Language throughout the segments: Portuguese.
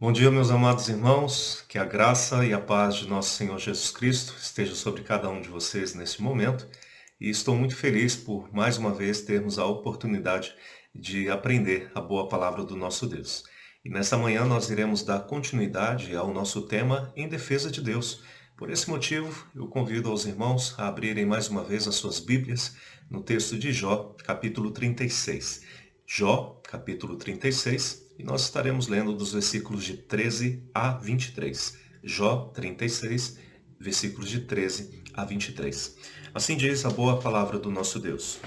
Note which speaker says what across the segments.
Speaker 1: Bom dia, meus amados irmãos, que a graça e a paz de nosso Senhor Jesus Cristo esteja sobre cada um de vocês neste momento. E estou muito feliz por mais uma vez termos a oportunidade de aprender a boa palavra do nosso Deus. E nessa manhã nós iremos dar continuidade ao nosso tema Em Defesa de Deus. Por esse motivo, eu convido aos irmãos a abrirem mais uma vez as suas Bíblias no texto de Jó, capítulo 36. Jó, capítulo 36, e nós estaremos lendo dos versículos de 13 a 23. Jó 36, versículos de 13 a 23. Assim diz a boa palavra do nosso Deus.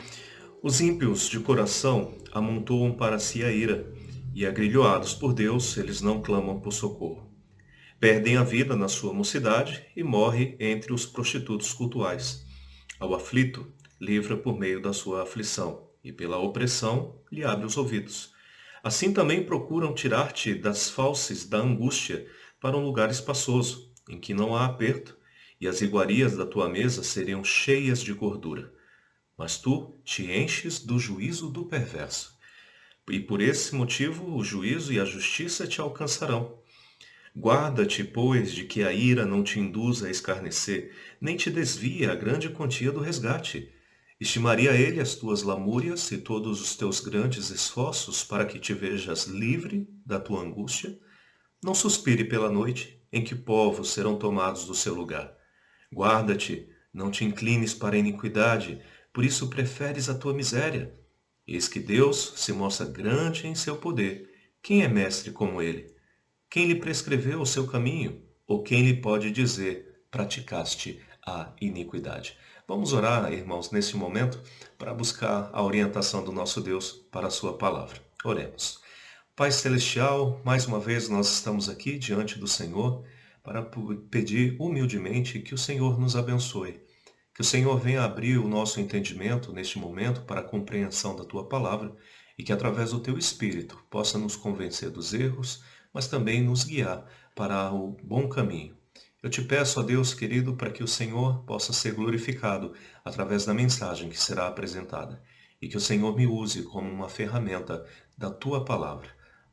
Speaker 1: Os ímpios de coração amontoam para si a ira, e agrilhoados por Deus, eles não clamam por socorro. Perdem a vida na sua mocidade e morrem entre os prostitutos cultuais. Ao aflito, livra por meio da sua aflição, e pela opressão lhe abre os ouvidos. Assim também procuram tirar-te das falses da angústia para um lugar espaçoso, em que não há aperto, e as iguarias da tua mesa seriam cheias de gordura. Mas tu te enches do juízo do perverso. E por esse motivo o juízo e a justiça te alcançarão. Guarda-te, pois, de que a ira não te induza a escarnecer, nem te desvie a grande quantia do resgate. Estimaria ele as tuas lamúrias e todos os teus grandes esforços para que te vejas livre da tua angústia? Não suspire pela noite, em que povos serão tomados do seu lugar. Guarda-te, não te inclines para a iniquidade, por isso preferes a tua miséria. Eis que Deus se mostra grande em seu poder. Quem é mestre como ele? Quem lhe prescreveu o seu caminho? Ou quem lhe pode dizer, praticaste a iniquidade? Vamos orar, irmãos, neste momento, para buscar a orientação do nosso Deus para a sua palavra. Oremos. Pai Celestial, mais uma vez nós estamos aqui diante do Senhor para pedir humildemente que o Senhor nos abençoe. Que o Senhor venha abrir o nosso entendimento neste momento para a compreensão da Tua palavra e que através do Teu Espírito possa nos convencer dos erros, mas também nos guiar para o bom caminho. Eu te peço, ó Deus querido, para que o Senhor possa ser glorificado através da mensagem que será apresentada e que o Senhor me use como uma ferramenta da Tua palavra.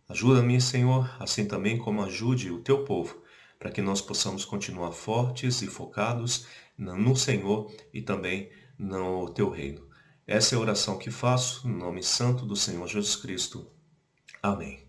Speaker 1: Ajuda-me, Senhor, assim também como ajude o Teu povo, para que nós possamos continuar fortes e focados no Senhor e também no Teu reino. Essa é a oração que faço, no nome santo do Senhor Jesus Cristo. Amém.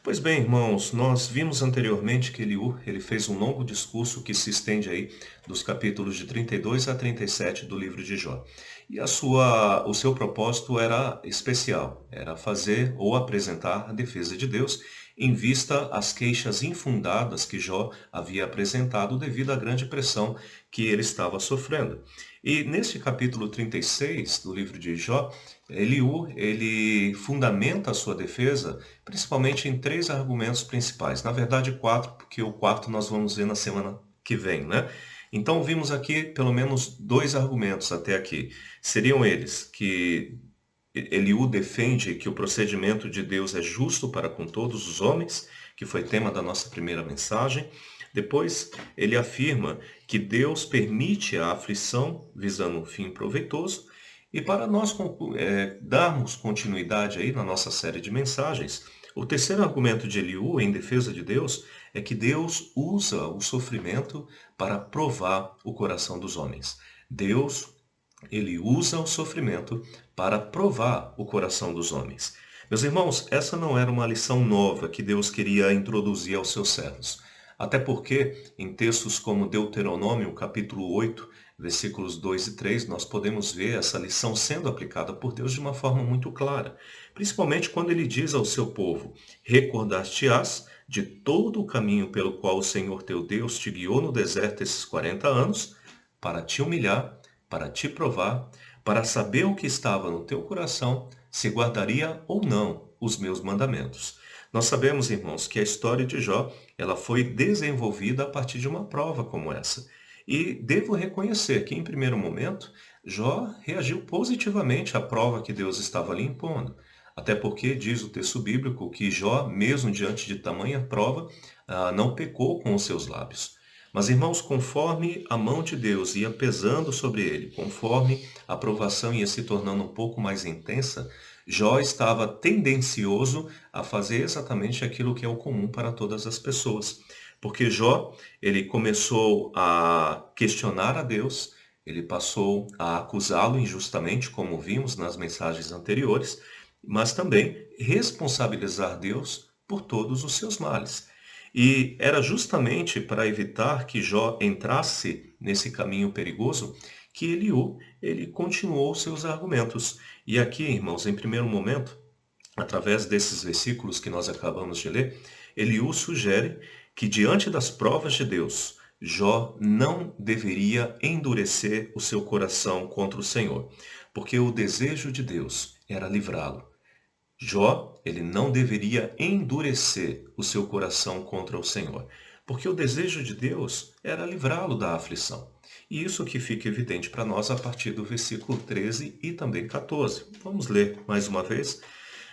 Speaker 1: Pois bem, irmãos, nós vimos anteriormente que ele fez um longo discurso que se estende aí dos capítulos de 32 a 37 do livro de Jó. E o seu propósito era especial, era fazer ou apresentar a defesa de Deus em vista às queixas infundadas que Jó havia apresentado devido à grande pressão que ele estava sofrendo. E neste capítulo 36 do livro de Jó, ele fundamenta a sua defesa principalmente em três argumentos principais. Na verdade, quatro, porque o quarto nós vamos ver na semana que vem, né? Então, vimos aqui pelo menos dois argumentos até aqui. Seriam eles que Eliú defende que o procedimento de Deus é justo para com todos os homens, que foi tema da nossa primeira mensagem. Depois, ele afirma que Deus permite a aflição visando um fim proveitoso. E para nós darmos continuidade aí na nossa série de mensagens, o terceiro argumento de Eliú em defesa de Deus é que Deus usa o sofrimento para provar o coração dos homens. Deus, ele usa o sofrimento para provar o coração dos homens. Meus irmãos, essa não era uma lição nova que Deus queria introduzir aos seus servos. Até porque, em textos como Deuteronômio, capítulo 8, versículos 2 e 3, nós podemos ver essa lição sendo aplicada por Deus de uma forma muito clara. Principalmente quando ele diz ao seu povo, recordar-te-ás de todo o caminho pelo qual o Senhor teu Deus te guiou no deserto esses 40 anos, para te humilhar, para te provar, para saber o que estava no teu coração, se guardaria ou não os meus mandamentos. Nós sabemos, irmãos, que a história de Jó, ela foi desenvolvida a partir de uma prova como essa. E devo reconhecer que, em primeiro momento, Jó reagiu positivamente à prova que Deus estava lhe impondo. Até porque diz o texto bíblico que Jó, mesmo diante de tamanha prova, não pecou com os seus lábios. Mas, irmãos, conforme a mão de Deus ia pesando sobre ele, conforme a provação ia se tornando um pouco mais intensa, Jó estava tendencioso a fazer exatamente aquilo que é o comum para todas as pessoas. Porque Jó, ele começou a questionar a Deus, ele passou a acusá-lo injustamente, como vimos nas mensagens anteriores, mas também responsabilizar Deus por todos os seus males. E era justamente para evitar que Jó entrasse nesse caminho perigoso que Eliú, ele continuou seus argumentos. E aqui, irmãos, em primeiro momento, através desses versículos que nós acabamos de ler, Eliú sugere que diante das provas de Deus, Jó não deveria endurecer o seu coração contra o Senhor, porque o desejo de Deus era livrá-lo. Jó, ele não deveria endurecer o seu coração contra o Senhor, porque o desejo de Deus era livrá-lo da aflição. E isso que fica evidente para nós a partir do versículo 13 e também 14. Vamos ler mais uma vez.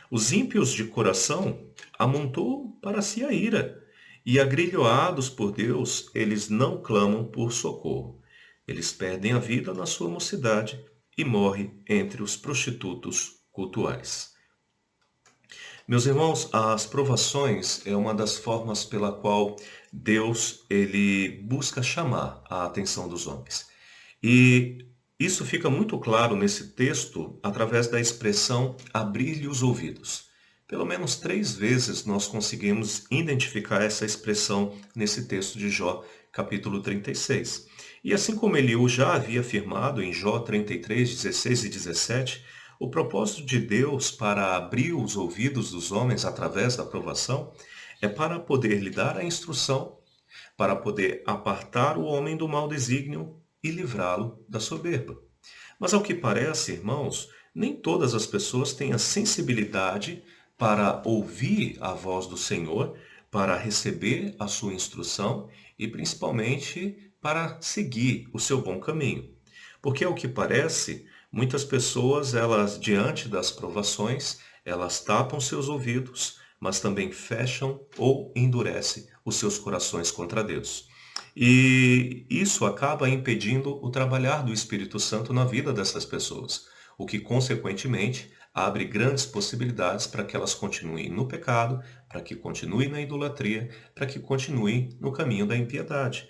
Speaker 1: Os ímpios de coração amontoam para si a ira, e agrilhoados por Deus, eles não clamam por socorro. Eles perdem a vida na sua mocidade e morrem entre os prostitutos cultuais. Meus irmãos, as provações é uma das formas pela qual Deus ele busca chamar a atenção dos homens. E isso fica muito claro nesse texto através da expressão abrir-lhe os ouvidos. Pelo menos 3 vezes nós conseguimos identificar essa expressão nesse texto de Jó, capítulo 36. E assim como Eliú já havia afirmado em Jó 33, 16 e 17, o propósito de Deus para abrir os ouvidos dos homens através da provação é para poder lhe dar a instrução, para poder apartar o homem do mau desígnio e livrá-lo da soberba. Mas ao que parece, irmãos, nem todas as pessoas têm a sensibilidade para ouvir a voz do Senhor, para receber a sua instrução e principalmente para seguir o seu bom caminho. Porque ao que parece, muitas pessoas, elas diante das provações, elas tapam seus ouvidos, mas também fecham ou endurecem os seus corações contra Deus. E isso acaba impedindo o trabalhar do Espírito Santo na vida dessas pessoas, o que, consequentemente, abre grandes possibilidades para que elas continuem no pecado, para que continuem na idolatria, para que continuem no caminho da impiedade.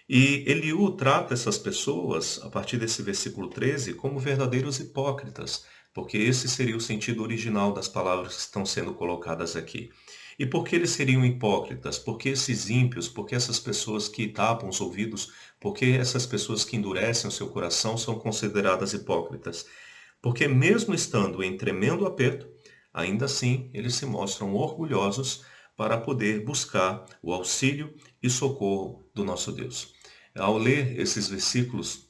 Speaker 1: E Eliú trata essas pessoas, a partir desse versículo 13, como verdadeiros hipócritas, porque esse seria o sentido original das palavras que estão sendo colocadas aqui. E por que eles seriam hipócritas? Por que esses ímpios? Por que essas pessoas que tapam os ouvidos? Por que essas pessoas que endurecem o seu coração são consideradas hipócritas? Porque mesmo estando em tremendo aperto, ainda assim eles se mostram orgulhosos para poder buscar o auxílio e socorro do nosso Deus. Ao ler esses versículos,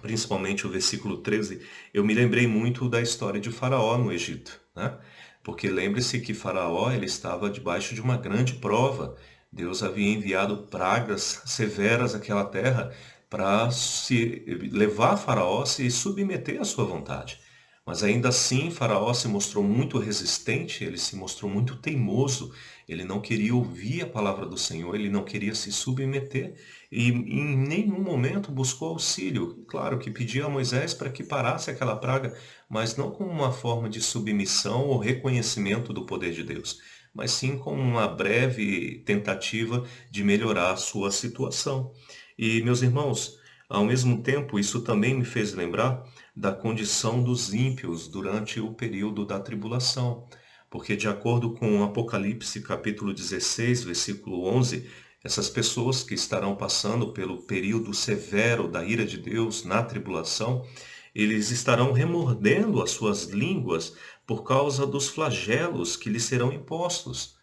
Speaker 1: principalmente o versículo 13, eu me lembrei muito da história de Faraó no Egito, né? Porque lembre-se que Faraó ele estava debaixo de uma grande prova. Deus havia enviado pragas severas àquela terra para se levar Faraó a se submeter à sua vontade. Mas ainda assim, Faraó se mostrou muito resistente, ele se mostrou muito teimoso, ele não queria ouvir a palavra do Senhor, ele não queria se submeter e em nenhum momento buscou auxílio. Claro que pedia a Moisés para que parasse aquela praga, mas não como uma forma de submissão ou reconhecimento do poder de Deus, mas sim como uma breve tentativa de melhorar a sua situação. E, meus irmãos, ao mesmo tempo, isso também me fez lembrar da condição dos ímpios durante o período da tribulação. Porque, de acordo com Apocalipse, capítulo 16, versículo 11, essas pessoas que estarão passando pelo período severo da ira de Deus na tribulação, eles estarão remordendo as suas línguas por causa dos flagelos que lhes serão impostos.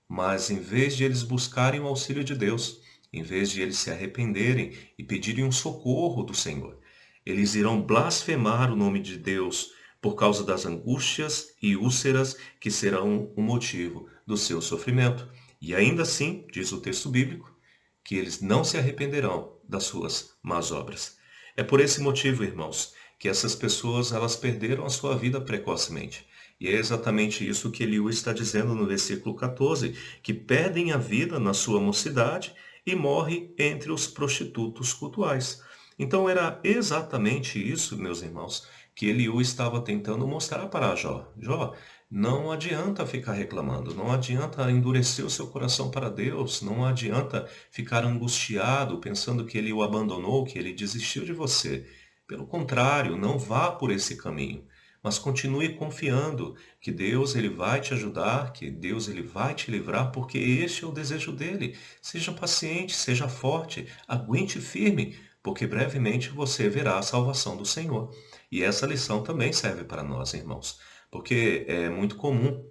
Speaker 1: Mas, em vez de eles buscarem o auxílio de Deus, em vez de eles se arrependerem e pedirem um socorro do Senhor, eles irão blasfemar o nome de Deus por causa das angústias e úlceras que serão o motivo do seu sofrimento. E ainda assim, diz o texto bíblico, que eles não se arrependerão das suas más obras. É por esse motivo, irmãos, que essas pessoas elas perderam a sua vida precocemente. E é exatamente isso que Eliú está dizendo no versículo 14, que perdem a vida na sua mocidade e morrem entre os prostitutos cultuais. Então era exatamente isso, meus irmãos, que Eliú estava tentando mostrar para Jó. Jó, não adianta ficar reclamando, não adianta endurecer o seu coração para Deus, não adianta ficar angustiado pensando que ele o abandonou, que ele desistiu de você. Pelo contrário, não vá por esse caminho, mas continue confiando que Deus ele vai te ajudar, que Deus ele vai te livrar, porque este é o desejo dele. Seja paciente, seja forte, aguente firme, porque brevemente você verá a salvação do Senhor. E essa lição também serve para nós, irmãos, porque é muito comum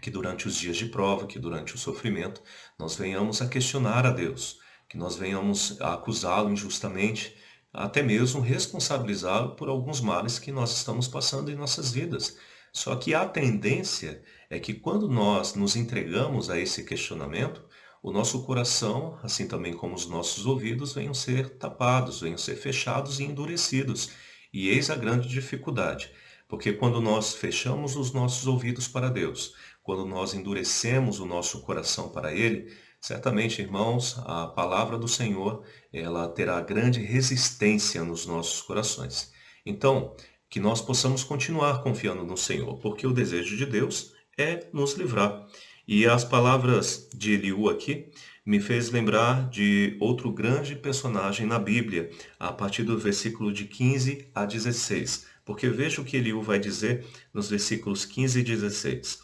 Speaker 1: que durante os dias de prova, que durante o sofrimento, nós venhamos a questionar a Deus, que nós venhamos a acusá-lo injustamente, até mesmo responsabilizá-lo por alguns males que nós estamos passando em nossas vidas. Só que a tendência é que quando nós nos entregamos a esse questionamento, o nosso coração, assim também como os nossos ouvidos, venham ser tapados, venham ser fechados e endurecidos. E eis a grande dificuldade, porque quando nós fechamos os nossos ouvidos para Deus, quando nós endurecemos o nosso coração para Ele, certamente, irmãos, a palavra do Senhor, ela terá grande resistência nos nossos corações. Então, que nós possamos continuar confiando no Senhor, porque o desejo de Deus é nos livrar. E as palavras de Eliú aqui me fez lembrar de outro grande personagem na Bíblia, a partir do versículo de 15 a 16. Porque veja o que Eliú vai dizer nos versículos 15 e 16.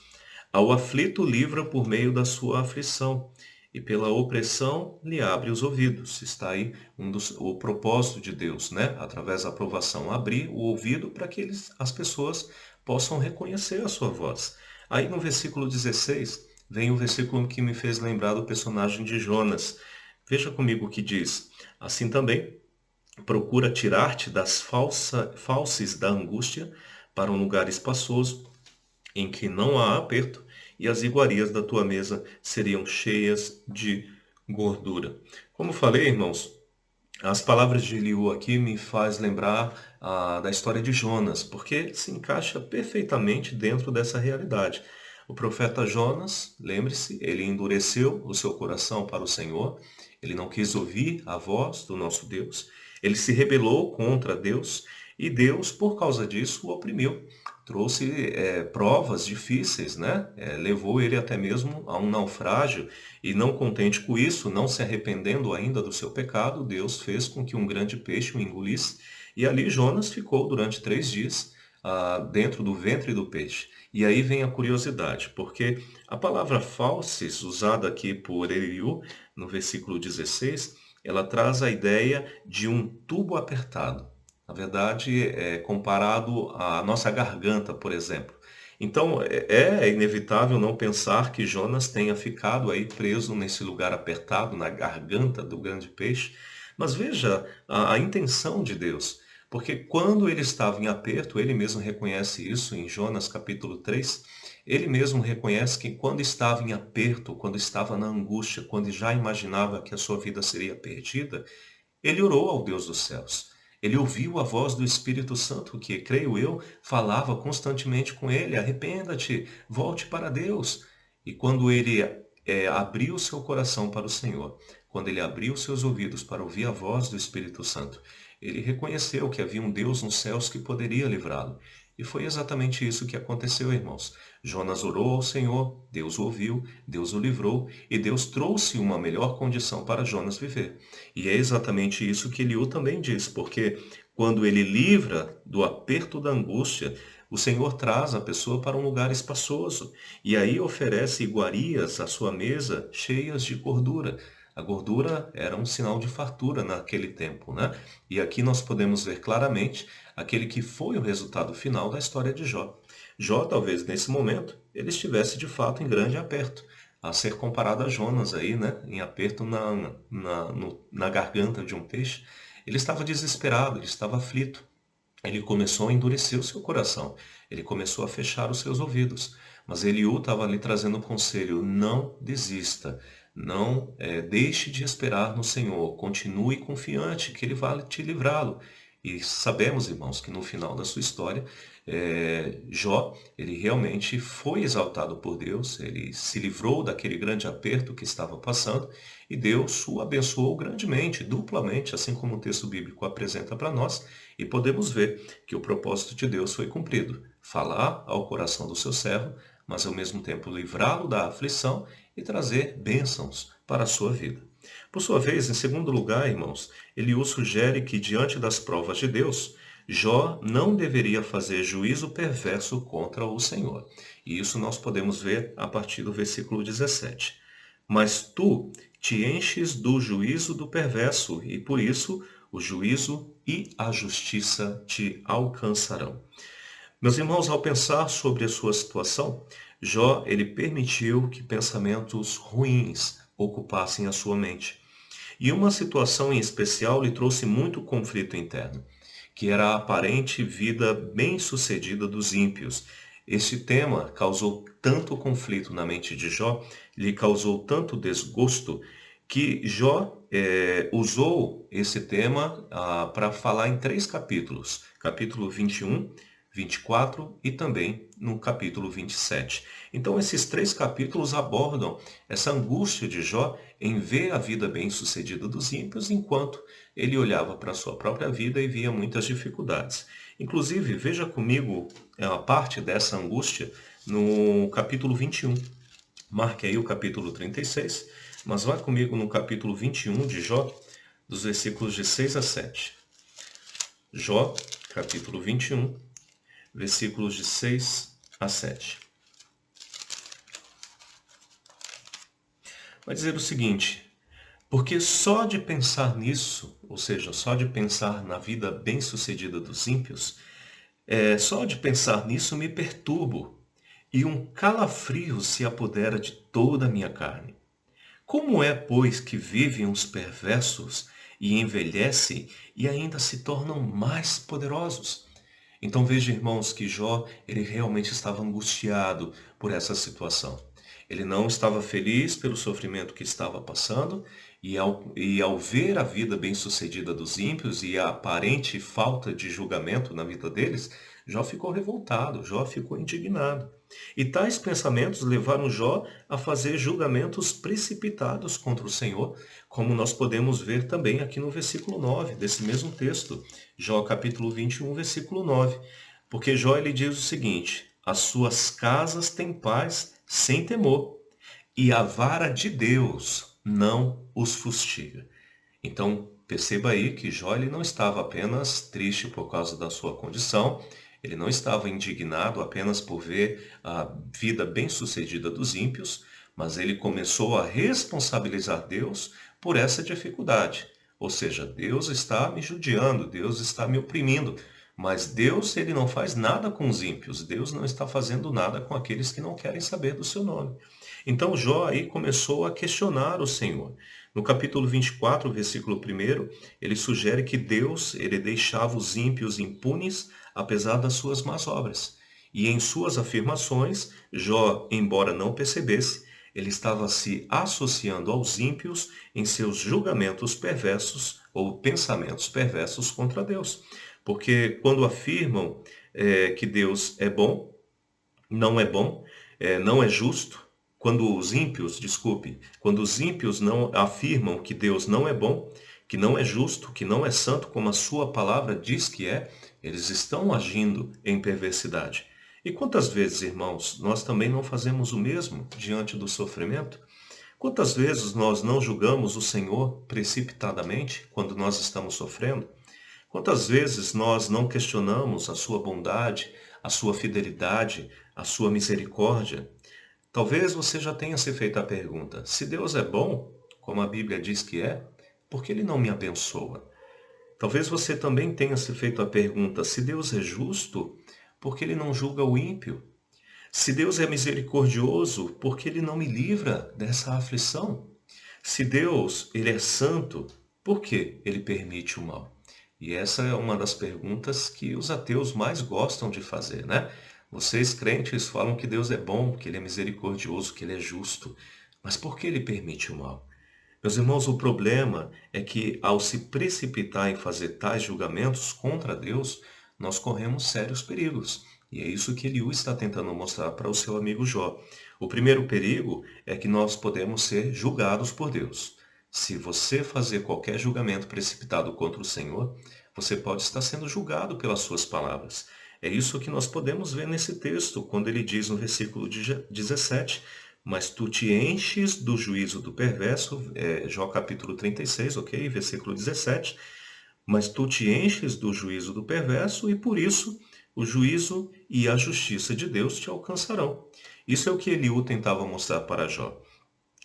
Speaker 1: Ao aflito livra por meio da sua aflição, e pela opressão lhe abre os ouvidos. Está aí o propósito de Deus, né? Através da aprovação, abrir o ouvido para que as pessoas possam reconhecer a sua voz. Aí no versículo 16, vem o versículo que me fez lembrar do personagem de Jonas. Veja comigo o que diz. Assim também, procura tirar-te das falses da angústia para um lugar espaçoso, em que não há aperto, e as iguarias da tua mesa seriam cheias de gordura. Como falei, irmãos, as palavras de Eliú aqui me faz lembrar da história de Jonas, porque se encaixa perfeitamente dentro dessa realidade. O profeta Jonas, lembre-se, ele endureceu o seu coração para o Senhor, ele não quis ouvir a voz do nosso Deus, ele se rebelou contra Deus e Deus, por causa disso, o oprimiu. Trouxe provas difíceis, né? Levou ele até mesmo a um naufrágio e não contente com isso, não se arrependendo ainda do seu pecado, Deus fez com que um grande peixe o engolisse e ali Jonas ficou durante 3 dias dentro do ventre do peixe. E aí vem a curiosidade, porque a palavra falsis, usada aqui por Eliú, no versículo 16, ela traz a ideia de um tubo apertado. Na verdade, é comparado à nossa garganta, por exemplo. Então, é inevitável não pensar que Jonas tenha ficado aí preso nesse lugar apertado, na garganta do grande peixe. Mas veja a intenção de Deus. Porque quando ele estava em aperto, ele mesmo reconhece isso em Jonas capítulo 3, ele mesmo reconhece que quando estava em aperto, quando estava na angústia, quando já imaginava que a sua vida seria perdida, ele orou ao Deus dos céus. Ele ouviu a voz do Espírito Santo que, creio eu, falava constantemente com ele: arrependa-te, volte para Deus. E quando ele abriu seu coração para o Senhor, quando ele abriu seus ouvidos para ouvir a voz do Espírito Santo, ele reconheceu que havia um Deus nos céus que poderia livrá-lo. E foi exatamente isso que aconteceu, irmãos. Jonas orou ao Senhor, Deus o ouviu, Deus o livrou e Deus trouxe uma melhor condição para Jonas viver. E é exatamente isso que Eliú também diz, porque quando ele livra do aperto da angústia, o Senhor traz a pessoa para um lugar espaçoso e aí oferece iguarias à sua mesa cheias de gordura. A gordura era um sinal de fartura naquele tempo, né? E aqui nós podemos ver claramente aquele que foi o resultado final da história de Jó. Jó, talvez nesse momento, ele estivesse de fato em grande aperto, a ser comparado a Jonas aí, né? Em aperto na garganta de um peixe. Ele estava desesperado, ele estava aflito. Ele começou a endurecer o seu coração, ele começou a fechar os seus ouvidos. Mas Eliú estava ali trazendo um conselho: não desista, não deixe de esperar no Senhor, continue confiante que Ele vai te livrá-lo. E sabemos, irmãos, que no final da sua história, Jó, ele realmente foi exaltado por Deus, ele se livrou daquele grande aperto que estava passando e Deus o abençoou grandemente, duplamente, assim como o texto bíblico apresenta para nós, e podemos ver que o propósito de Deus foi cumprido, falar ao coração do seu servo, mas ao mesmo tempo livrá-lo da aflição e trazer bênçãos para a sua vida. Por sua vez, em segundo lugar, irmãos, Eliú sugere que, diante das provas de Deus, Jó não deveria fazer juízo perverso contra o Senhor. E isso nós podemos ver a partir do versículo 17. Mas tu te enches do juízo do perverso, e por isso o juízo e a justiça te alcançarão. Meus irmãos, ao pensar sobre a sua situação, Jó, ele permitiu que pensamentos ruins ocupassem a sua mente. E uma situação em especial lhe trouxe muito conflito interno, que era a aparente vida bem-sucedida dos ímpios. Este tema causou tanto conflito na mente de Jó, lhe causou tanto desgosto, que Jó usou esse tema para falar em 3 capítulos. Capítulo 21, 24 e também no capítulo 27. Então, esses 3 capítulos abordam essa angústia de Jó em ver a vida bem-sucedida dos ímpios, enquanto ele olhava para a sua própria vida e via muitas dificuldades. Inclusive, veja comigo a parte dessa angústia no capítulo 21. Marque aí o capítulo 36, mas vá comigo no capítulo 21 de Jó, dos versículos de 6 a 7. Jó, capítulo 21, versículos de 6 a 7. Vai dizer o seguinte: porque só de pensar nisso, ou seja, só de pensar na vida bem-sucedida dos ímpios, só de pensar nisso me perturbo, e um calafrio se apodera de toda a minha carne. Como é, pois, que vivem os perversos e envelhecem e ainda se tornam mais poderosos? Então veja, irmãos, que Jó, ele realmente estava angustiado por essa situação. Ele não estava feliz pelo sofrimento que estava passando, e ao ver a vida bem-sucedida dos ímpios e a aparente falta de julgamento na vida deles, Jó ficou revoltado, Jó ficou indignado. E tais pensamentos levaram Jó a fazer julgamentos precipitados contra o Senhor, como nós podemos ver também aqui no versículo 9 desse mesmo texto, Jó capítulo 21, versículo 9. Porque Jó ele diz o seguinte: as suas casas têm paz sem temor, e a vara de Deus não os fustiga. Então, perceba aí que Jó ele não estava apenas triste por causa da sua condição, ele não estava indignado apenas por ver a vida bem-sucedida dos ímpios, mas ele começou a responsabilizar Deus por essa dificuldade. Ou seja, Deus está me judiando, Deus está me oprimindo, mas Deus ele não faz nada com os ímpios, Deus não está fazendo nada com aqueles que não querem saber do seu nome. Então Jó aí começou a questionar o Senhor. No capítulo 24, versículo 1, ele sugere que Deus ele deixava os ímpios impunes apesar das suas más obras. E em suas afirmações, Jó, embora não percebesse, ele estava se associando aos ímpios em seus julgamentos perversos ou pensamentos perversos contra Deus. Porque quando afirmam que Deus é bom, não é justo, quando os ímpios não afirmam que Deus não é bom, que não é justo, que não é santo, como a sua palavra diz que é, eles estão agindo em perversidade. E quantas vezes, irmãos, nós também não fazemos o mesmo diante do sofrimento? Quantas vezes nós não julgamos o Senhor precipitadamente quando nós estamos sofrendo? Quantas vezes nós não questionamos a sua bondade, a sua fidelidade, a sua misericórdia? Talvez você já tenha se feito a pergunta: se Deus é bom, como a Bíblia diz que é, por que Ele não me abençoa? Talvez você também tenha se feito a pergunta: se Deus é justo, por que Ele não julga o ímpio? Se Deus é misericordioso, por que Ele não me livra dessa aflição? Se Deus ele é santo, por que Ele permite o mal? E essa é uma das perguntas que os ateus mais gostam de fazer, né? Vocês crentes falam que Deus é bom, que Ele é misericordioso, que Ele é justo. Mas por que Ele permite o mal? Meus irmãos, o problema é que ao se precipitar em fazer tais julgamentos contra Deus, nós corremos sérios perigos. E é isso que Eliú está tentando mostrar para o seu amigo Jó. O primeiro perigo é que nós podemos ser julgados por Deus. Se você fazer qualquer julgamento precipitado contra o Senhor, você pode estar sendo julgado pelas suas palavras. É isso que nós podemos ver nesse texto, quando ele diz no versículo 17: mas tu te enches do juízo do perverso, Jó capítulo 36, ok? Versículo 17. Mas tu te enches do juízo do perverso e por isso o juízo e a justiça de Deus te alcançarão. Isso é o que Eliú tentava mostrar para Jó.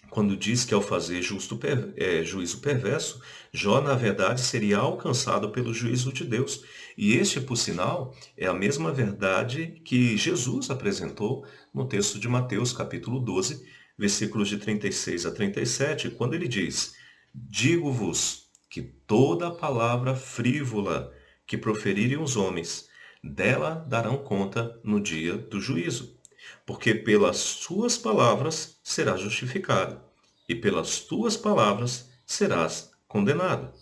Speaker 1: Quando diz que ao fazer juízo perverso, Jó, na verdade, seria alcançado pelo juízo de Deus. E este, por sinal, é a mesma verdade que Jesus apresentou no texto de Mateus, capítulo 12, versículos de 36 a 37, quando ele diz: digo-vos que toda palavra frívola que proferirem os homens, dela darão conta no dia do juízo. Porque pelas suas palavras serás justificado, e pelas tuas palavras serás condenado.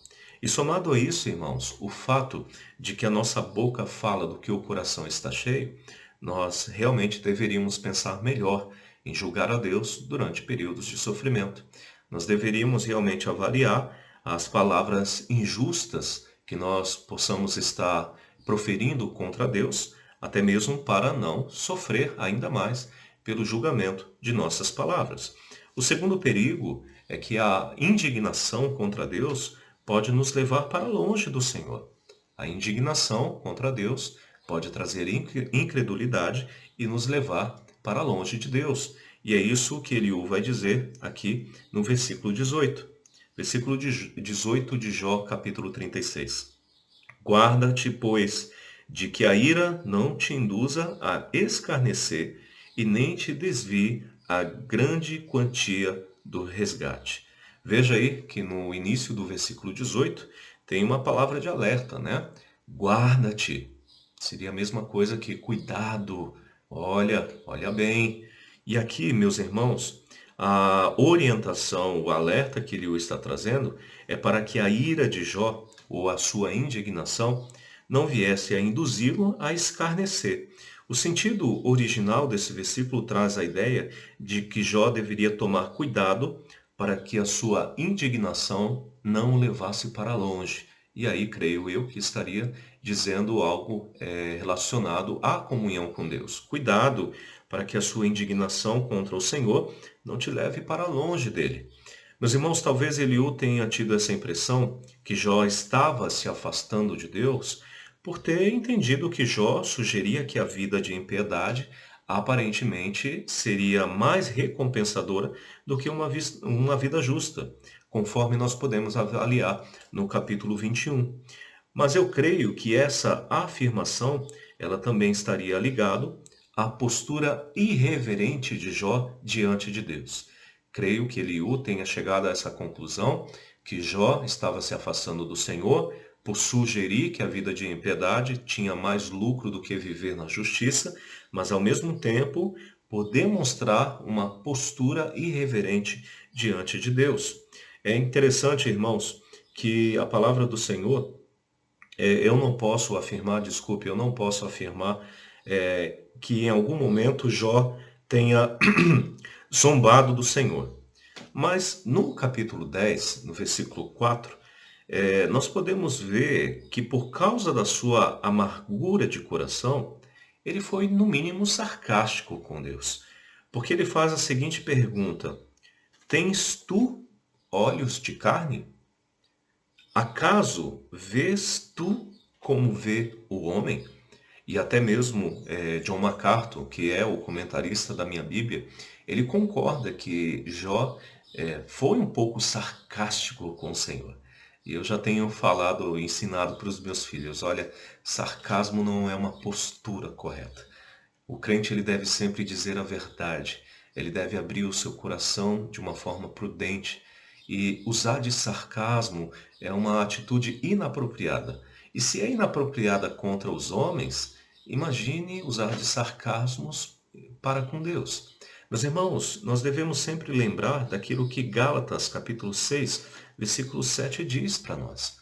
Speaker 1: E somado a isso, irmãos, o fato de que a nossa boca fala do que o coração está cheio, nós realmente deveríamos pensar melhor em julgar a Deus durante períodos de sofrimento. Nós deveríamos realmente avaliar as palavras injustas que nós possamos estar proferindo contra Deus, até mesmo para não sofrer ainda mais pelo julgamento de nossas palavras. O segundo perigo é que a indignação contra Deus pode nos levar para longe do Senhor. A indignação contra Deus pode trazer incredulidade e nos levar para longe de Deus. E é isso que Eliú vai dizer aqui no versículo 18. Versículo 18 de Jó, capítulo 36. Guarda-te, pois, de que a ira não te induza a escarnecer e nem te desvie a grande quantia do resgate. Veja aí que no início do versículo 18 tem uma palavra de alerta, né? Guarda-te. Seria a mesma coisa que cuidado, olha bem. E aqui, meus irmãos, a orientação, o alerta que Eliú está trazendo é para que a ira de Jó, ou a sua indignação, não viesse a induzi-lo a escarnecer. O sentido original desse versículo traz a ideia de que Jó deveria tomar cuidado para que a sua indignação não o levasse para longe. E aí, creio eu, que estaria dizendo algo relacionado à comunhão com Deus. Cuidado para que a sua indignação contra o Senhor não te leve para longe dele. Meus irmãos, talvez Eliú tenha tido essa impressão que Jó estava se afastando de Deus por ter entendido que Jó sugeria que a vida de impiedade aparentemente seria mais recompensadora do que uma vida justa, conforme nós podemos avaliar no capítulo 21. Mas eu creio que essa afirmação, ela também estaria ligada à postura irreverente de Jó diante de Deus. Creio que Eliú tenha chegado a essa conclusão, que Jó estava se afastando do Senhor por sugerir que a vida de impiedade tinha mais lucro do que viver na justiça, mas ao mesmo tempo por demonstrar uma postura irreverente diante de Deus. É interessante, irmãos, que a palavra do Senhor, eu não posso afirmar, desculpe, eu não posso afirmar que em algum momento Jó tenha zombado do Senhor. Mas no capítulo 10, no versículo 4, nós podemos ver que por causa da sua amargura de coração, ele foi no mínimo sarcástico com Deus. Porque ele faz a seguinte pergunta: tens tu olhos de carne? Acaso vês tu como vê o homem? E até mesmo John MacArthur, que é o comentarista da minha Bíblia, ele concorda que Jó foi um pouco sarcástico com o Senhor. E eu já tenho falado, ensinado para os meus filhos, olha, sarcasmo não é uma postura correta. O crente ele deve sempre dizer a verdade, ele deve abrir o seu coração de uma forma prudente. E usar de sarcasmo é uma atitude inapropriada. E se é inapropriada contra os homens, imagine usar de sarcasmos para com Deus. Meus irmãos, nós devemos sempre lembrar daquilo que Gálatas, capítulo 6, versículo 7 diz para nós.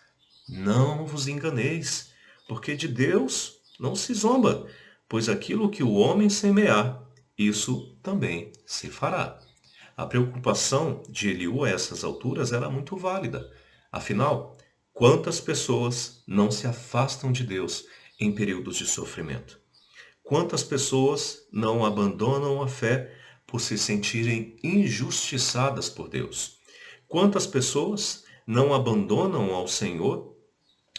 Speaker 1: Não vos enganeis, porque de Deus não se zomba, pois aquilo que o homem semear, isso também se fará. A preocupação de Eliú a essas alturas era muito válida. Afinal, quantas pessoas não se afastam de Deus em períodos de sofrimento? Quantas pessoas não abandonam a fé por se sentirem injustiçadas por Deus? Quantas pessoas não abandonam ao Senhor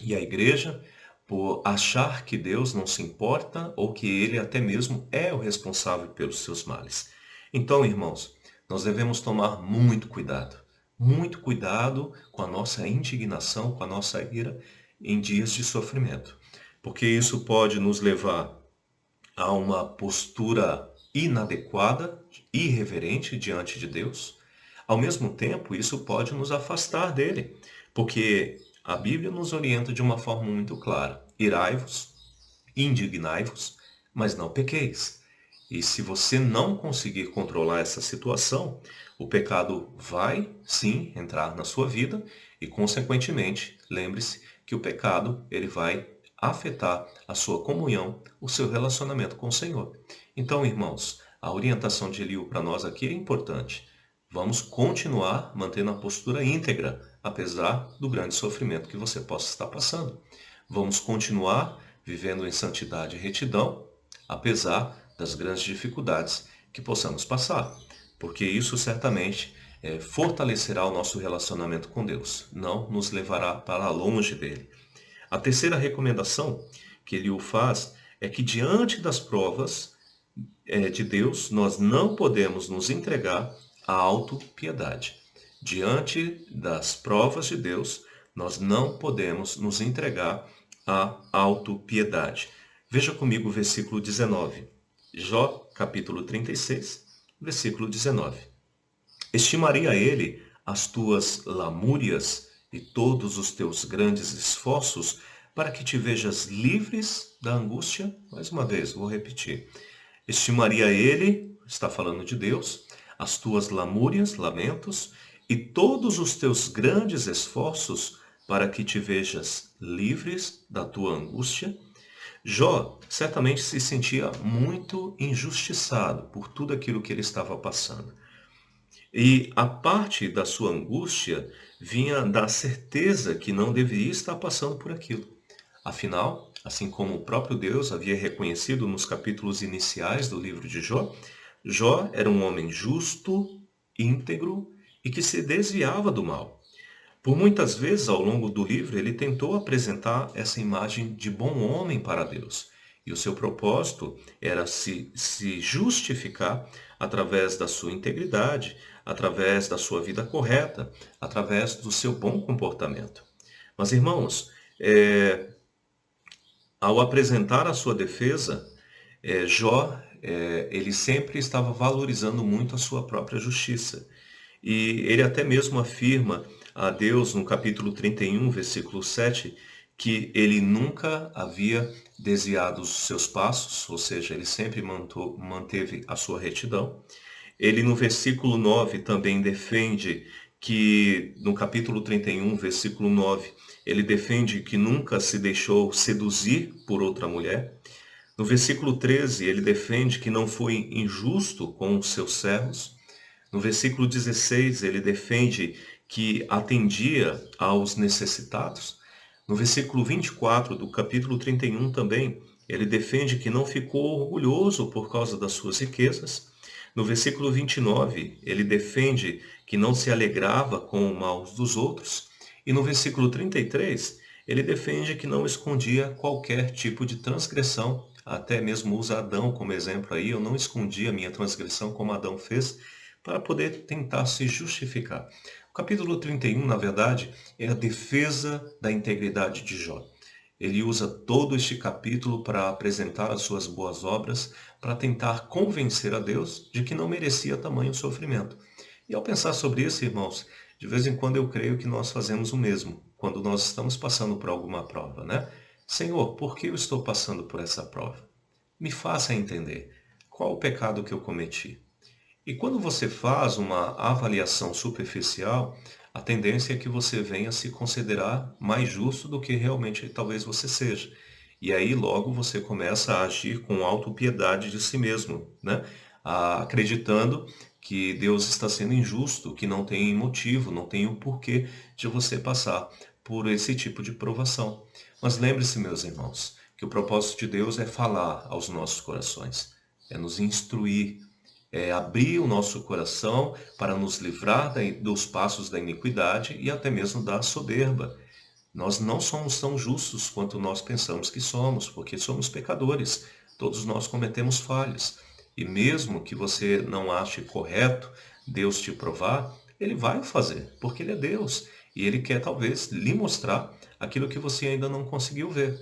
Speaker 1: e à igreja por achar que Deus não se importa ou que ele até mesmo é o responsável pelos seus males? Então, irmãos, nós devemos tomar muito cuidado com a nossa indignação, com a nossa ira em dias de sofrimento, porque isso pode nos levar a uma postura inadequada, irreverente diante de Deus. Ao mesmo tempo, isso pode nos afastar dele, porque a Bíblia nos orienta de uma forma muito clara: irai-vos, indignai-vos, mas não pequeis. E se você não conseguir controlar essa situação, o pecado vai sim entrar na sua vida e, consequentemente, lembre-se que o pecado ele vai afetar a sua comunhão, o seu relacionamento com o Senhor. Então, irmãos, a orientação de Eliú para nós aqui é importante. Vamos continuar mantendo a postura íntegra, apesar do grande sofrimento que você possa estar passando. Vamos continuar vivendo em santidade e retidão, apesar das grandes dificuldades que possamos passar, porque isso certamente fortalecerá o nosso relacionamento com Deus, não nos levará para longe dele. A terceira recomendação que ele o faz é que diante das provas de Deus, nós não podemos nos entregar à autopiedade. Diante das provas de Deus, nós não podemos nos entregar à autopiedade. Veja comigo o versículo 19. Jó, capítulo 36, versículo 19. Estimaria ele as tuas lamúrias e todos os teus grandes esforços para que te vejas livres da angústia? Mais uma vez, vou repetir. Estimaria ele, está falando de Deus, as tuas lamúrias, lamentos, e todos os teus grandes esforços para que te vejas livres da tua angústia? Jó certamente se sentia muito injustiçado por tudo aquilo que ele estava passando. E a parte da sua angústia vinha da certeza que não deveria estar passando por aquilo. Afinal, assim como o próprio Deus havia reconhecido nos capítulos iniciais do livro de Jó, Jó era um homem justo, íntegro e que se desviava do mal. Por muitas vezes ao longo do livro ele tentou apresentar essa imagem de bom homem para Deus. E o seu propósito era se justificar através da sua integridade, através da sua vida correta, através do seu bom comportamento. Mas, irmãos, ao apresentar a sua defesa, Jó, ele sempre estava valorizando muito a sua própria justiça. E ele até mesmo afirma a Deus no capítulo 31, versículo 7, que ele nunca havia desviado os seus passos, ou seja, ele sempre manteve a sua retidão. Ele no versículo 9 também defende que, no capítulo 31, versículo 9, ele defende que nunca se deixou seduzir por outra mulher. No versículo 13, ele defende que não foi injusto com os seus servos. No versículo 16, ele defende que atendia aos necessitados. No versículo 24 do capítulo 31 também, ele defende que não ficou orgulhoso por causa das suas riquezas. No versículo 29, ele defende que não se alegrava com o mal dos outros. E no versículo 33, ele defende que não escondia qualquer tipo de transgressão. Até mesmo usa Adão como exemplo aí. Eu não escondi a minha transgressão como Adão fez, para poder tentar se justificar. O capítulo 31, na verdade, é a defesa da integridade de Jó. Ele usa todo este capítulo para apresentar as suas boas obras, para tentar convencer a Deus de que não merecia tamanho sofrimento. E ao pensar sobre isso, irmãos, de vez em quando eu creio que nós fazemos o mesmo, quando nós estamos passando por alguma prova, né? Senhor, por que eu estou passando por essa prova? Me faça entender. Qual o pecado que eu cometi? E quando você faz uma avaliação superficial, a tendência é que você venha se considerar mais justo do que realmente talvez você seja. E aí logo você começa a agir com autopiedade de si mesmo, né? Acreditando que Deus está sendo injusto, que não tem motivo, não tem o porquê de você passar por esse tipo de provação. Mas lembre-se, meus irmãos, que o propósito de Deus é falar aos nossos corações, é nos instruir, é abrir o nosso coração para nos livrar dos passos da iniquidade e até mesmo da soberba. Nós não somos tão justos quanto nós pensamos que somos, porque somos pecadores. Todos nós cometemos falhas. E mesmo que você não ache correto Deus te provar, Ele vai o fazer, porque Ele é Deus. E Ele quer talvez lhe mostrar aquilo que você ainda não conseguiu ver.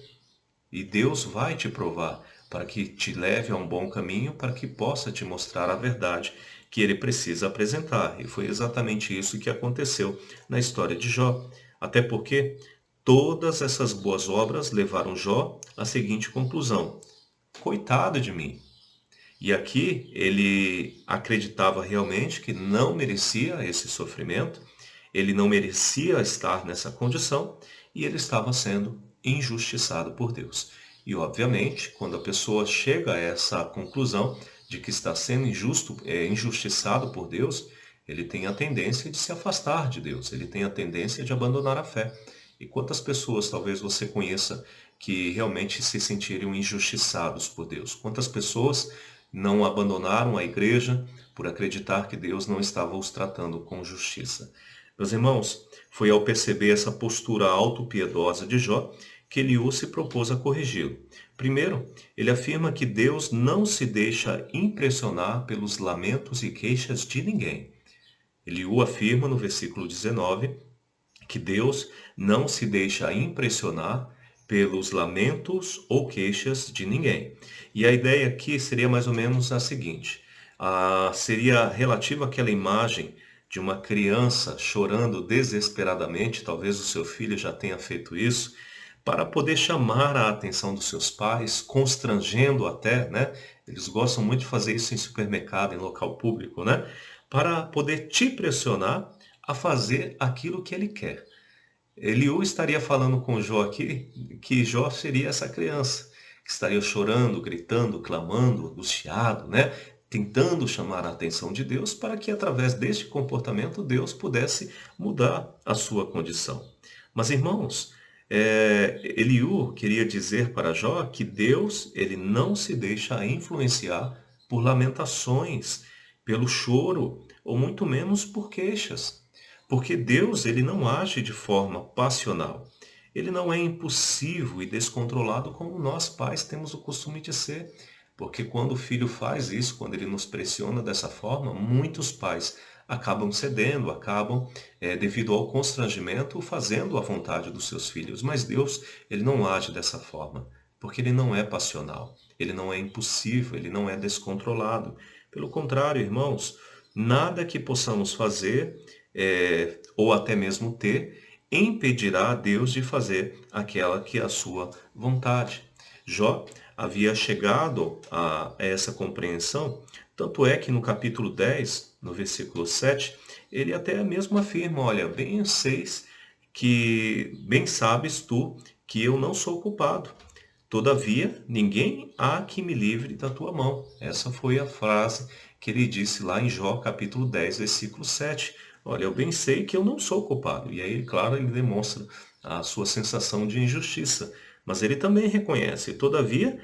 Speaker 1: E Deus vai te provar para que te leve a um bom caminho, para que possa te mostrar a verdade que ele precisa apresentar. E foi exatamente isso que aconteceu na história de Jó. Até porque todas essas boas obras levaram Jó à seguinte conclusão: coitado de mim. E aqui ele acreditava realmente que não merecia esse sofrimento, ele não merecia estar nessa condição e ele estava sendo injustiçado por Deus. E obviamente, quando a pessoa chega a essa conclusão de que está sendo injustiçado por Deus, ele tem a tendência de se afastar de Deus, ele tem a tendência de abandonar a fé. E quantas pessoas talvez você conheça que realmente se sentiriam injustiçados por Deus? Quantas pessoas não abandonaram a igreja por acreditar que Deus não estava os tratando com justiça? Meus irmãos, foi ao perceber essa postura autopiedosa de Jó que Eliú se propôs a corrigi-lo. Primeiro, ele afirma que Deus não se deixa impressionar pelos lamentos e queixas de ninguém. Eliú afirma no versículo 19 que Deus não se deixa impressionar pelos lamentos ou queixas de ninguém. E a ideia aqui seria mais ou menos a seguinte: seria relativa àquela imagem de uma criança chorando desesperadamente, talvez o seu filho já tenha feito isso, para poder chamar a atenção dos seus pais, constrangendo até, né? Eles gostam muito de fazer isso em supermercado, em local público, né? Para poder te pressionar a fazer aquilo que ele quer. Eliú estaria falando com Jó aqui que Jó seria essa criança, que estaria chorando, gritando, clamando, angustiado, né? Tentando chamar a atenção de Deus para que através deste comportamento Deus pudesse mudar a sua condição. Mas irmãos, Eliú queria dizer para Jó que Deus ele não se deixa influenciar por lamentações, pelo choro, ou muito menos por queixas. Porque Deus ele não age de forma passional. Ele não é impulsivo e descontrolado como nós pais temos o costume de ser. Porque quando o filho faz isso, quando ele nos pressiona dessa forma, muitos pais acabam cedendo, acabam, devido ao constrangimento, fazendo a vontade dos seus filhos. Mas Deus, ele não age dessa forma, porque ele não é passional, ele não é impulsivo, ele não é descontrolado. Pelo contrário, irmãos, nada que possamos fazer, ou até mesmo ter, impedirá a Deus de fazer aquela que é a sua vontade. Jó havia chegado a essa compreensão, tanto é que no capítulo 10, no versículo 7, ele até mesmo afirma: olha, bem sabes tu que eu não sou culpado. Todavia, ninguém há que me livre da tua mão. Essa foi a frase que ele disse lá em Jó, capítulo 10, versículo 7. Olha, eu bem sei que eu não sou culpado. E aí, claro, ele demonstra a sua sensação de injustiça. Mas ele também reconhece: todavia,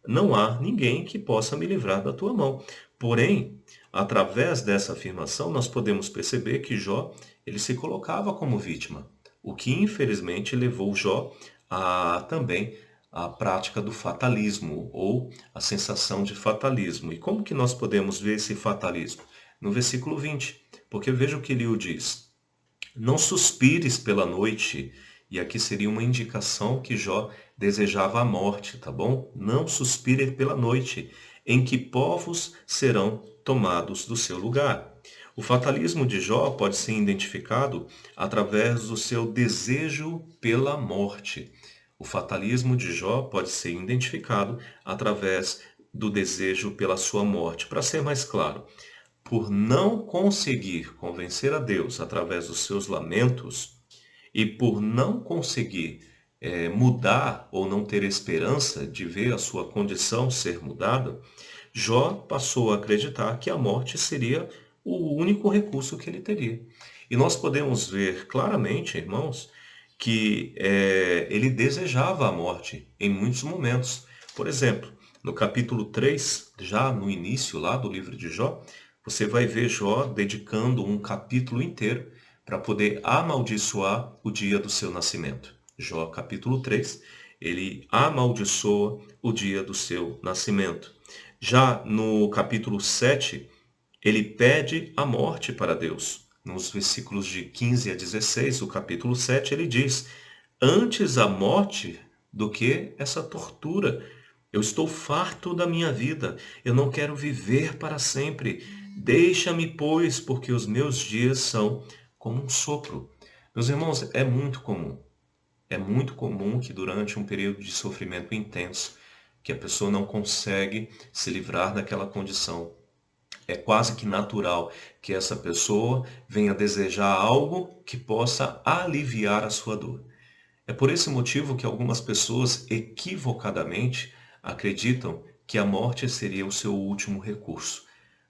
Speaker 1: não há ninguém que possa me livrar da tua mão. Porém, através dessa afirmação, nós podemos perceber que Jó, ele se colocava como vítima, o que infelizmente levou Jó a também a prática do fatalismo, ou a sensação de fatalismo. E como que nós podemos ver esse fatalismo? No versículo 20, porque veja o que Eliú diz: não suspires pela noite. E aqui seria uma indicação que Jó desejava a morte, tá bom? Não suspire pela noite, em que povos serão tomados do seu lugar. O fatalismo de Jó pode ser identificado através do seu desejo pela morte. O fatalismo de Jó pode ser identificado através do desejo pela sua morte. Para ser mais claro, por não conseguir convencer a Deus através dos seus lamentos e por não conseguir mudar ou não ter esperança de ver a sua condição ser mudada, Jó passou a acreditar que a morte seria o único recurso que ele teria. E nós podemos ver claramente, irmãos, que ele desejava a morte em muitos momentos. Por exemplo, no capítulo 3, já no início lá do livro de Jó, você vai ver Jó dedicando um capítulo inteiro para poder amaldiçoar o dia do seu nascimento. Jó capítulo 3, ele amaldiçoa o dia do seu nascimento. Já no capítulo 7, ele pede a morte para Deus. Nos versículos de 15 a 16, o capítulo 7, ele diz: antes a morte do que essa tortura. Eu estou farto da minha vida. Eu não quero viver para sempre. Deixa-me, pois, porque os meus dias são como um sopro. Meus irmãos, é muito comum. É muito comum que durante um período de sofrimento intenso, que a pessoa não consegue se livrar daquela condição. É quase que natural que essa pessoa venha desejar algo que possa aliviar a sua dor. É por esse motivo que algumas pessoas equivocadamente acreditam que a morte seria o seu último recurso.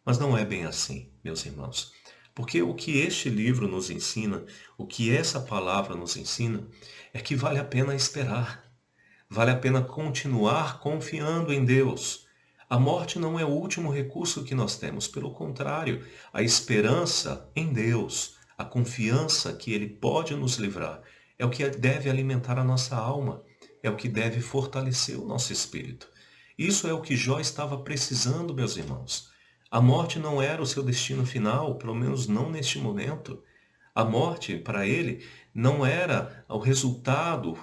Speaker 1: Mas não é bem assim, meus irmãos. Porque o que este livro nos ensina, o que essa palavra nos ensina, é que vale a pena esperar. Vale a pena continuar confiando em Deus. A morte não é o último recurso que nós temos, pelo contrário, a esperança em Deus, a confiança que Ele pode nos livrar, é o que deve alimentar a nossa alma, é o que deve fortalecer o nosso espírito. Isso é o que Jó estava precisando, meus irmãos. A morte não era o seu destino final, pelo menos não neste momento. A morte, para ele, não era o resultado,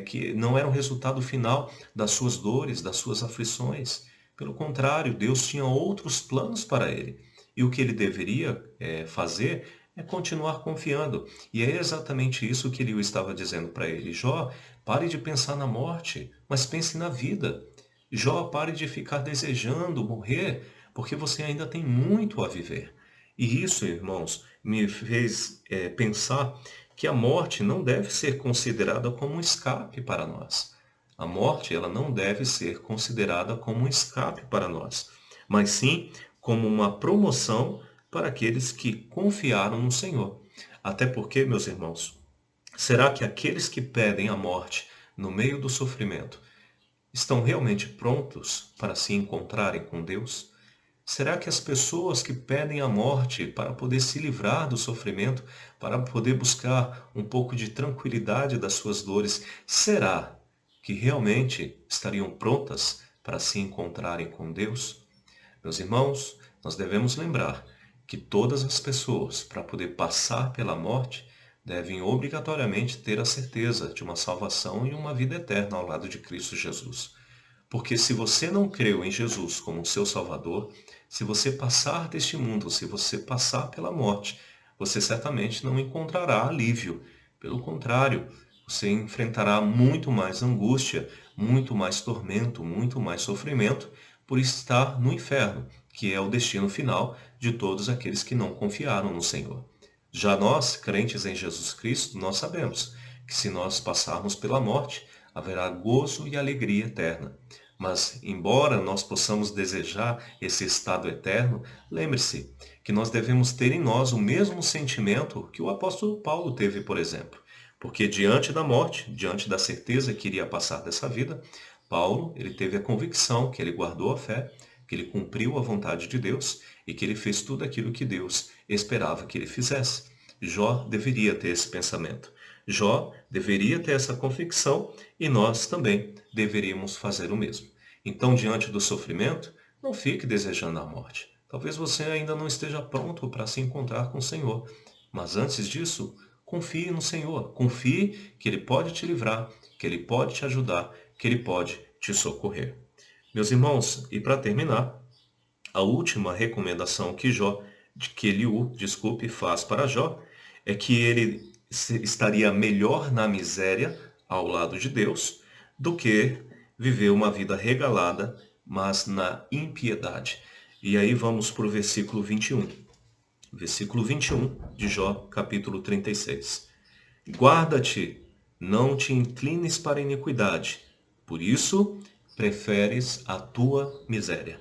Speaker 1: que não era o resultado final das suas dores, das suas aflições. Pelo contrário, Deus tinha outros planos para ele. E o que ele deveria fazer é continuar confiando. E é exatamente isso que Eliú estava dizendo para ele. Jó, pare de pensar na morte, mas pense na vida. Jó, pare de ficar desejando morrer, porque você ainda tem muito a viver. E isso, irmãos, me fez pensar que a morte não deve ser considerada como um escape para nós. A morte, ela não deve ser considerada como um escape para nós, mas sim como uma promoção para aqueles que confiaram no Senhor. Até porque, meus irmãos, será que aqueles que pedem a morte no meio do sofrimento estão realmente prontos para se encontrarem com Deus? Será que as pessoas que pedem a morte para poder se livrar do sofrimento, para poder buscar um pouco de tranquilidade das suas dores, será que realmente estariam prontas para se encontrarem com Deus? Meus irmãos, nós devemos lembrar que todas as pessoas, para poder passar pela morte, devem obrigatoriamente ter a certeza de uma salvação e uma vida eterna ao lado de Cristo Jesus. Porque se você não creu em Jesus como seu Salvador, se você passar deste mundo, se você passar pela morte, você certamente não encontrará alívio. Pelo contrário, você enfrentará muito mais angústia, muito mais tormento, muito mais sofrimento por estar no inferno, que é o destino final de todos aqueles que não confiaram no Senhor. Já nós, crentes em Jesus Cristo, nós sabemos que se nós passarmos pela morte, haverá gozo e alegria eterna. Mas, embora nós possamos desejar esse estado eterno, lembre-se que nós devemos ter em nós o mesmo sentimento que o apóstolo Paulo teve, por exemplo. Porque diante da morte, diante da certeza que iria passar dessa vida, Paulo, ele teve a convicção que ele guardou a fé, que ele cumpriu a vontade de Deus e que ele fez tudo aquilo que Deus esperava que ele fizesse. Jó deveria ter esse pensamento. Jó deveria ter essa convicção e nós também deveríamos fazer o mesmo. Então, diante do sofrimento, não fique desejando a morte. Talvez você ainda não esteja pronto para se encontrar com o Senhor. Mas antes disso, confie no Senhor. Confie que Ele pode te livrar, que Ele pode te ajudar, que Ele pode te socorrer. Meus irmãos, e para terminar, a última recomendação que Eliú, faz para Jó, é que ele estaria melhor na miséria ao lado de Deus do que viver uma vida regalada, mas na impiedade. E aí vamos para o versículo 21. versículo 21 de Jó, capítulo 36. Guarda-te, não te inclines para a iniquidade, por isso preferes a tua miséria.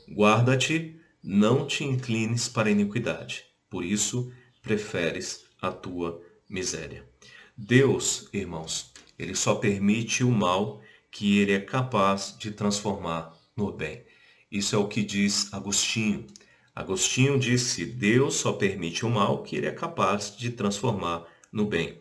Speaker 1: Guarda-te, não te inclines para a iniquidade, por isso preferes a tua miséria. Deus, irmãos, ele só permite o mal que ele é capaz de transformar no bem. Isso é o que diz Agostinho. Agostinho disse: Deus só permite o mal que ele é capaz de transformar no bem.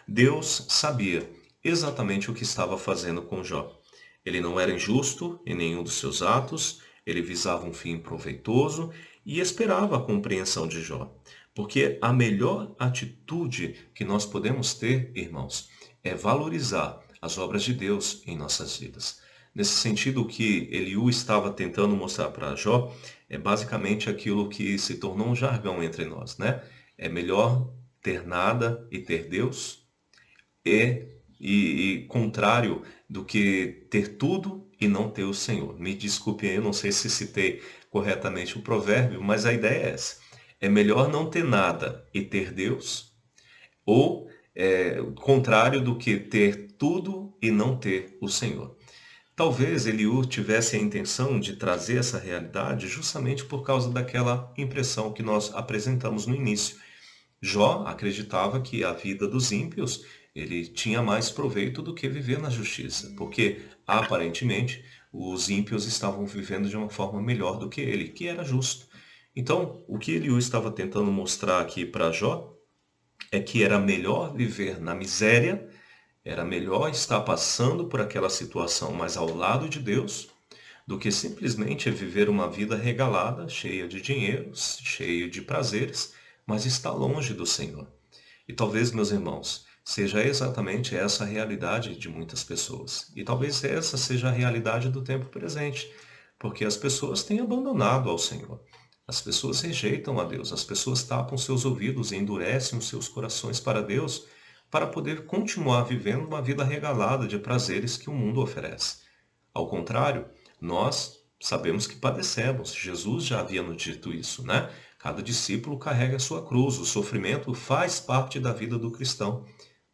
Speaker 1: Deus sabia exatamente o que estava fazendo com Jó. Ele não era injusto em nenhum dos seus atos, ele visava um fim proveitoso e esperava a compreensão de Jó. Porque a melhor atitude que nós podemos ter, irmãos, é valorizar as obras de Deus em nossas vidas. Nesse sentido, o que Eliú estava tentando mostrar para Jó é basicamente aquilo que se tornou um jargão entre nós, né? É melhor ter nada e ter Deus, e contrário do que ter tudo e não ter o Senhor. Me desculpem, eu não sei se citei corretamente o provérbio, mas a ideia é essa. É melhor não ter nada e ter Deus, ou contrário do que ter tudo e não ter o Senhor. Talvez Eliú tivesse a intenção de trazer essa realidade justamente por causa daquela impressão que nós apresentamos no início. Jó acreditava que a vida dos ímpios ele tinha mais proveito do que viver na justiça, porque aparentemente os ímpios estavam vivendo de uma forma melhor do que ele, que era justo. Então, o que Eliú estava tentando mostrar aqui para Jó é que era melhor viver na miséria, era melhor estar passando por aquela situação, mas ao lado de Deus, do que simplesmente viver uma vida regalada, cheia de dinheiro, cheia de prazeres, mas está longe do Senhor. E talvez, meus irmãos, seja exatamente essa a realidade de muitas pessoas. E talvez essa seja a realidade do tempo presente, porque as pessoas têm abandonado ao Senhor. As pessoas rejeitam a Deus, as pessoas tapam seus ouvidos e endurecem os seus corações para Deus, para poder continuar vivendo uma vida regalada de prazeres que o mundo oferece. Ao contrário, nós sabemos que padecemos. Jesus já havia nos dito isso, né? Cada discípulo carrega a sua cruz. O sofrimento faz parte da vida do cristão.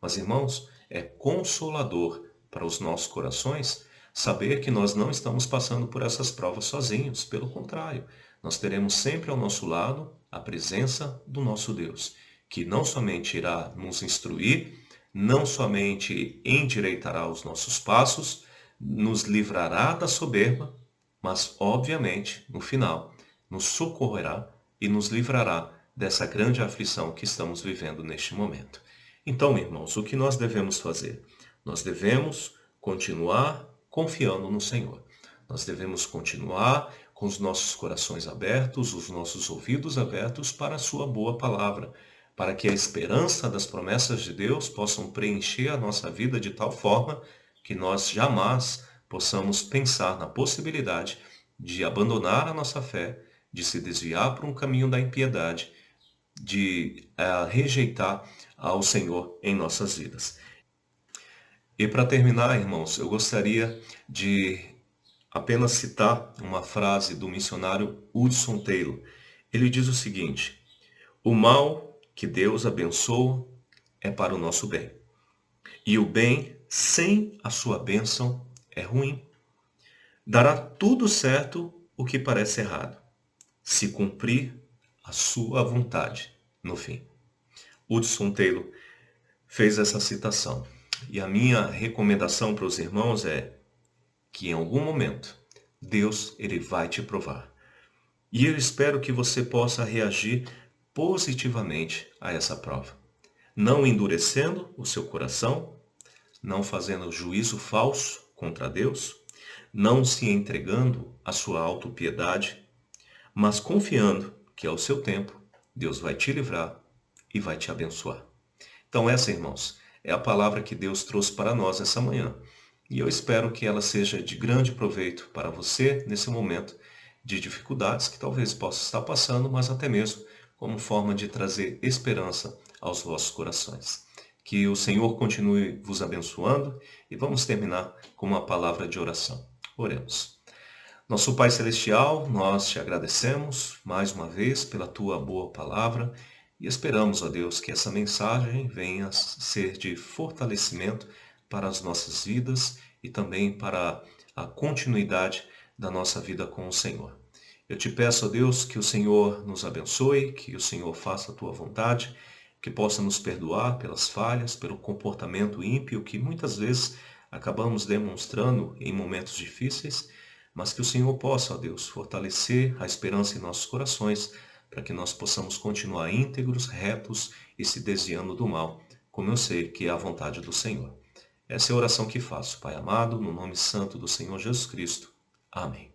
Speaker 1: Mas, irmãos, é consolador para os nossos corações saber que nós não estamos passando por essas provas sozinhos. Pelo contrário, nós teremos sempre ao nosso lado a presença do nosso Deus, que não somente irá nos instruir, não somente endireitará os nossos passos, nos livrará da soberba, mas, obviamente, no final, nos socorrerá e nos livrará dessa grande aflição que estamos vivendo neste momento. Então, irmãos, o que nós devemos fazer? Nós devemos continuar confiando no Senhor. Nós devemos continuar com os nossos corações abertos, os nossos ouvidos abertos para a sua boa palavra, para que a esperança das promessas de Deus possam preencher a nossa vida de tal forma que nós jamais possamos pensar na possibilidade de abandonar a nossa fé, de se desviar para um caminho da impiedade, de rejeitar ao Senhor em nossas vidas. E para terminar, irmãos, eu gostaria de apenas citar uma frase do missionário Hudson Taylor. Ele diz o seguinte: o mal que Deus abençoa é para o nosso bem. E o bem sem a sua bênção é ruim. Dará tudo certo o que parece errado, se cumprir a sua vontade no fim. Hudson Taylor fez essa citação. E a minha recomendação para os irmãos é que em algum momento Deus ele vai te provar. E eu espero que você possa reagir positivamente a essa prova. Não endurecendo o seu coração, não fazendo juízo falso contra Deus, não se entregando à sua autopiedade, mas confiando que ao seu tempo Deus vai te livrar e vai te abençoar. Então essa, irmãos, é a palavra que Deus trouxe para nós essa manhã. E eu espero que ela seja de grande proveito para você nesse momento de dificuldades que talvez possa estar passando, mas até mesmo como forma de trazer esperança aos vossos corações. Que o Senhor continue vos abençoando e vamos terminar com uma palavra de oração. Oremos. Nosso Pai Celestial, nós te agradecemos mais uma vez pela tua boa palavra e esperamos, ó Deus, que essa mensagem venha ser de fortalecimento para as nossas vidas e também para a continuidade da nossa vida com o Senhor. Eu te peço, ó Deus, que o Senhor nos abençoe, que o Senhor faça a tua vontade, que possa nos perdoar pelas falhas, pelo comportamento ímpio que muitas vezes acabamos demonstrando em momentos difíceis, mas que o Senhor possa, ó Deus, fortalecer a esperança em nossos corações, para que nós possamos continuar íntegros, retos e se desviando do mal, como eu sei que é a vontade do Senhor. Essa é a oração que faço, Pai amado, no nome santo do Senhor Jesus Cristo. Amém.